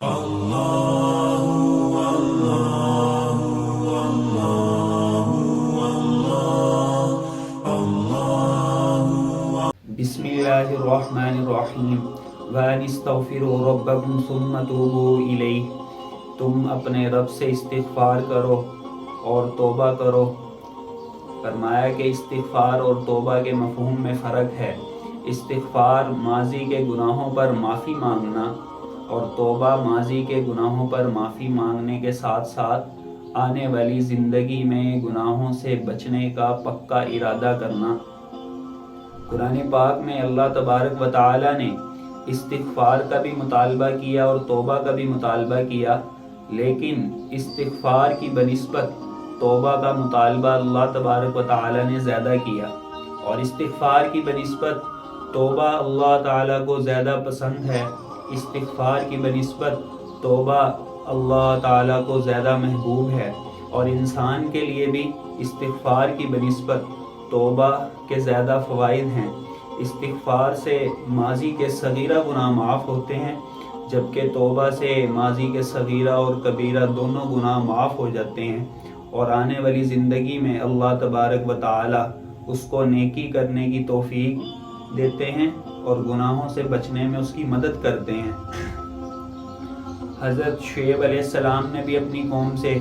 बिस्मिल्लाहिर्रहमानिर्रहीम वनिस्तगफिरू रब्बकुम सुम्मा तूबू इलैहि। तुम अपने रब से इस्तिग़फ़ार करो और तौबा करो। फरमाया कि इस्तिग़फ़ार और तौबा के मफ़हूम में फ़र्क है। इस्तिग़फ़ार माज़ी के गुनाहों पर माफ़ी मांगना और तौबा माज़ी के गुनाहों पर माफ़ी मांगने के साथ साथ आने वाली ज़िंदगी में गुनाहों से बचने का पक्का इरादा करना। कुरान पाक में अल्लाह तबारक व तआला ने इस्तिग़फ़ार का भी मुतालबा किया और तौबा का भी मुतालबा किया, लेकिन इस्तिग़फ़ार की बनिस्बत तौबा का मुतालबा अल्लाह तबारक व तआला ने ज़्यादा किया और इस्तिग़फ़ार की बनिस्बत तौबा अल्लाह ताला को ज़्यादा पसंद है। इस्तिग़फ़ार की बनिस्बत तौबा अल्लाह ताला को ज़्यादा महबूब है और इंसान के लिए भी इस्तिग़फ़ार की बनिस्बत तौबा के ज़्यादा फ़वाइद हैं। इस्तिग़फ़ार से माज़ी के सगीरा गुनाह माफ़ होते हैं, जबकि तौबा से माज़ी के सगीरा और कबीरा दोनों गुनाह माफ़ हो जाते हैं और आने वाली ज़िंदगी में अल्लाह तबारक व तआला उसको नेकी करने की तौफ़ीक देते हैं और गुनाहों से बचने में उसकी मदद करते हैं। हज़रत शुएब अलैहिस्सलाम ने भी अपनी कौम से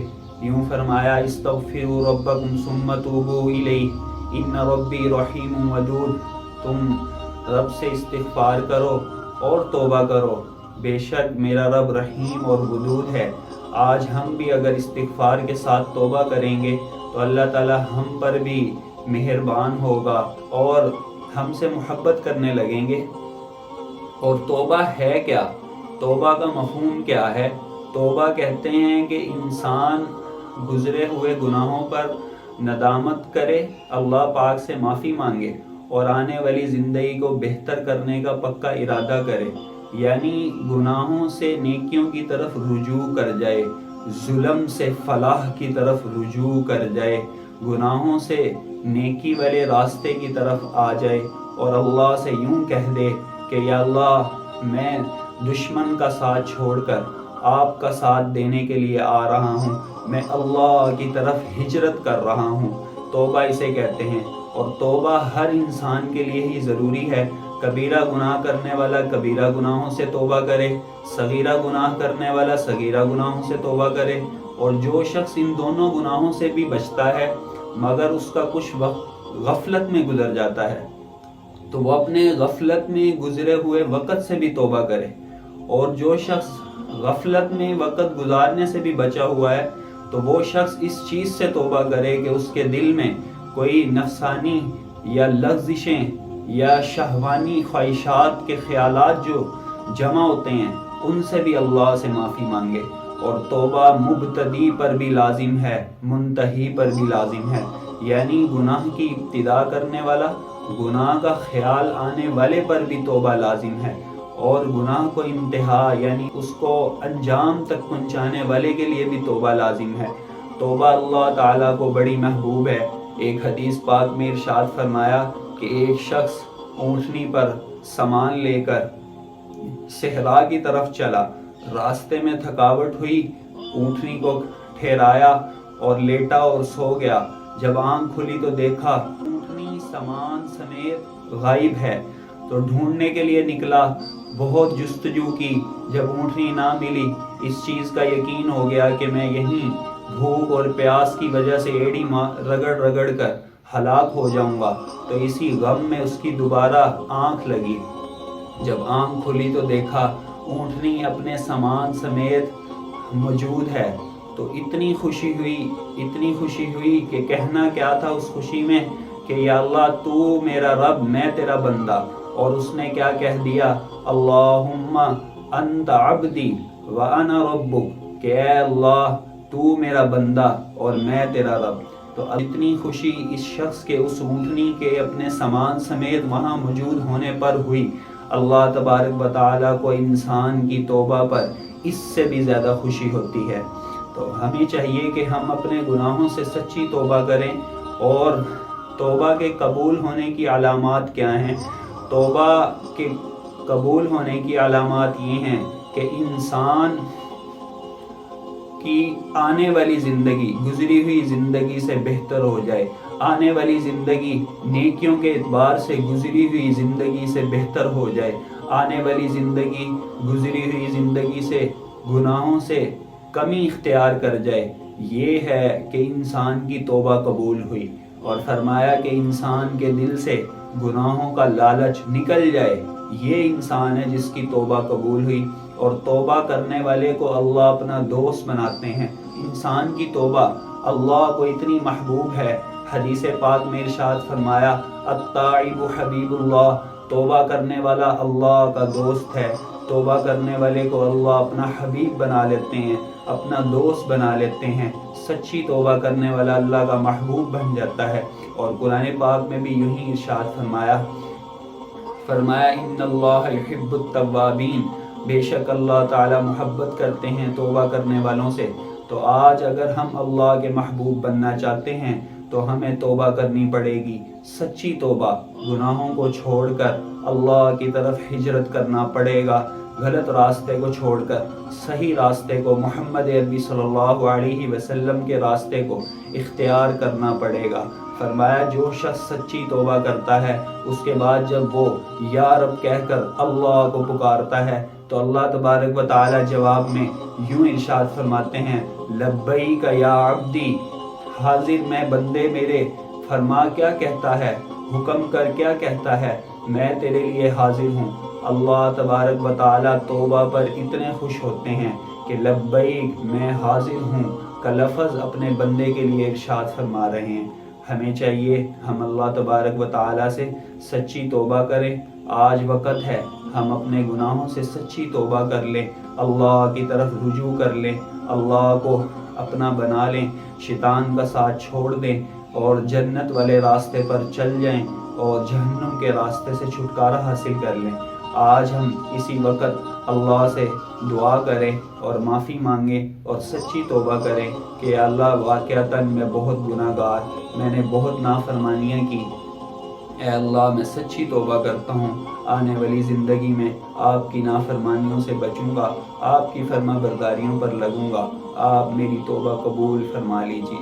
यूँ फरमाया, इस्तग़फ़िरू रब्बकुम सुम्मा तूबू इलैहि इन्ना रब्बी रहीमुन वदूद। तुम रब से इस्तिग़फ़ार करो और तौबा करो, बेशक मेरा रब रहीम और वदूद है। आज हम भी अगर इस्तिग़फ़ार के साथ तौबा करेंगे तो अल्लाह ताला हम पर भी मेहरबान होगा और हमसे मोहब्बत करने लगेंगे। और तौबा है क्या? तौबा का मफ़हूम क्या है? तौबा कहते हैं कि इंसान गुज़रे हुए गुनाहों पर नदामत करे, अल्लाह पाक से माफ़ी मांगे और आने वाली ज़िंदगी को बेहतर करने का पक्का इरादा करे, यानी गुनाहों से नेकियों की तरफ रुजू कर जाए, जुल्म से फलाह की तरफ रुजू कर जाए, गुनाहों से नेकी वाले रास्ते की तरफ आ जाए और अल्लाह से यूँ कह दे कि या अल्लाह, मैं दुश्मन का साथ छोड़कर आपका साथ देने के लिए आ रहा हूँ, मैं अल्लाह की तरफ हिजरत कर रहा हूँ। तौबा इसे कहते हैं और तौबा हर इंसान के लिए ही ज़रूरी है। कबीरा गुनाह करने वाला कबीरा गुनाहों से तौबा करे, सगीरा गुनाह करने वाला सगीरा गुनाहों से तौबा करे। और जो शख्स इन दोनों गुनाहों से भी बचता है मगर उसका कुछ वक्त गफलत में गुजर जाता है, तो वो अपने गफलत में गुजरे हुए वक़्त से भी तौबा करे। और जो शख्स गफलत में वक़्त गुजारने से भी बचा हुआ है तो वो शख्स इस चीज़ से तौबा करे कि उसके दिल में कोई नफसानी या लग़्ज़िशें या शहवानी ख्वाहिशात के ख़यालात जो जमा होते हैं उनसे भी अल्लाह से माफ़ी मांगे। और तौबा मुब्तदी पर भी लाजिम है, मुंतही पर भी लाजिम है, यानी गुनाह की इब्तिदा करने वाला, गुनाह का ख्याल आने वाले पर भी तौबा लाजिम है और गुनाह को इंतहा यानी उसको अंजाम तक पहुंचाने वाले के लिए भी तौबा लाजिम है। तौबा अल्लाह ताला को बड़ी महबूब है। एक हदीस पाक में इरशाद फरमाया कि एक शख्स ऊँटनी पर सामान लेकर सहरा की तरफ चला, रास्ते में थकावट हुई, ऊँटनी को ठहराया और लेटा और सो गया। जब आँख खुली तो देखा ऊँटनी सामान समेत गायब है, तो ढूंढने के लिए निकला, बहुत जुस्तजू की। जब ऊँटनी ना मिली, इस चीज़ का यकीन हो गया कि मैं यहीं भूख और प्यास की वजह से एड़ी रगड़ रगड़ कर हलाक हो जाऊंगा। तो इसी गम में उसकी दोबारा आँख लगी। जब आँख खुली तो देखा ऊँटनी अपने सामान समेत मौजूद है। तो इतनी खुशी हुई कि कहना क्या था उस खुशी में कि या अल्लाह, तू मेरा रब, मैं तेरा बंदा। और उसने क्या कह दिया, अल्लाहुम्मा अंता अब्दी व अना रब्बुक, कि ऐ अल्लाह, तू मेरा बंदा और मैं तेरा रब। तो इतनी खुशी इस शख्स के उस ऊँटनी के अपने सामान समेत वहाँ मौजूद होने पर हुई। अल्लाह तबारक व तआला को इंसान की तौबा पर इससे भी ज़्यादा खुशी होती है। तो हमें चाहिए कि हम अपने गुनाहों से सच्ची तौबा करें। और तौबा के कबूल होने की अलामात क्या हैं? तौबा के कबूल होने की अलामात ये हैं کہ انسان کی آنے والی زندگی گزری ہوئی زندگی سے بہتر ہو جائے، آنے والی زندگی نیکیوں کے اعتبار سے گزری ہوئی زندگی سے بہتر ہو جائے، آنے والی زندگی گزری ہوئی زندگی سے گناہوں سے کمی اختیار کر جائے، یہ ہے کہ انسان کی توبہ قبول ہوئی۔ اور فرمایا کہ انسان کے دل سے گناہوں کا لالچ نکل جائے، یہ انسان ہے جس کی توبہ قبول ہوئی۔ اور توبہ کرنے والے کو اللہ اپنا دوست بناتے ہیں۔ انسان کی توبہ اللہ کو اتنی محبوب ہے، حدیث پاک میں ارشاد فرمایا التائب حبیب اللہ، توبہ کرنے والا اللہ کا دوست ہے۔ توبہ کرنے والے کو اللہ اپنا حبیب بنا لیتے ہیں، اپنا دوست بنا لیتے ہیں۔ سچی توبہ کرنے والا اللہ کا محبوب بن جاتا ہے۔ اور قرآن پاک میں بھی یوں ہی ارشاد فرمایا ان اللہ یحب التوابین، بے شک اللہ تعالی محبت کرتے ہیں توبہ کرنے والوں سے۔ تو آج اگر ہم اللہ کے محبوب بننا چاہتے ہیں تو ہمیں توبہ کرنی پڑے گی، سچی توبہ، گناہوں کو چھوڑ کر اللہ کی طرف ہجرت کرنا پڑے گا، غلط راستے کو چھوڑ کر صحیح راستے کو، محمد عربی صلی اللہ علیہ وسلم کے راستے کو اختیار کرنا پڑے گا۔ فرمایا جو شخص سچی توبہ کرتا ہے، اس کے بعد جب وہ یا رب کہہ کر اللہ کو پکارتا ہے تو اللہ تبارک و تعالی جواب میں یوں ارشاد فرماتے ہیں لبیک یا عبدی، حاضر میں بندے میرے، فرما کیا کہتا ہے، حکم کر کیا کہتا ہے، میں تیرے لیے حاضر ہوں۔ اللہ تبارک و تعالی توبہ پر اتنے خوش ہوتے ہیں کہ لبیک میں حاضر ہوں کا لفظ اپنے بندے کے لیے ارشاد فرما رہے ہیں۔ ہمیں چاہیے ہم اللہ تبارک و تعالی سے سچی توبہ کریں۔ آج وقت ہے ہم اپنے گناہوں سے سچی توبہ کر لیں، اللہ کی طرف رجوع کر لیں، اللہ کو اپنا بنا لیں، شیطان کا ساتھ چھوڑ دیں اور جنت والے راستے پر چل جائیں اور جہنم کے راستے سے چھٹکارا حاصل کر لیں۔ آج ہم اسی وقت اللہ سے دعا کریں اور معافی مانگیں اور سچی توبہ کریں کہ اللہ واقعتاً میں بہت گناہ گار، میں نے بہت نافرمانیاں کی، اے اللہ میں سچی توبہ کرتا ہوں، آنے والی زندگی میں آپ کی نافرمانیوں سے بچوں گا، آپ کی فرما برداریوں پر لگوں گا، آپ میری توبہ قبول فرما لیجیے۔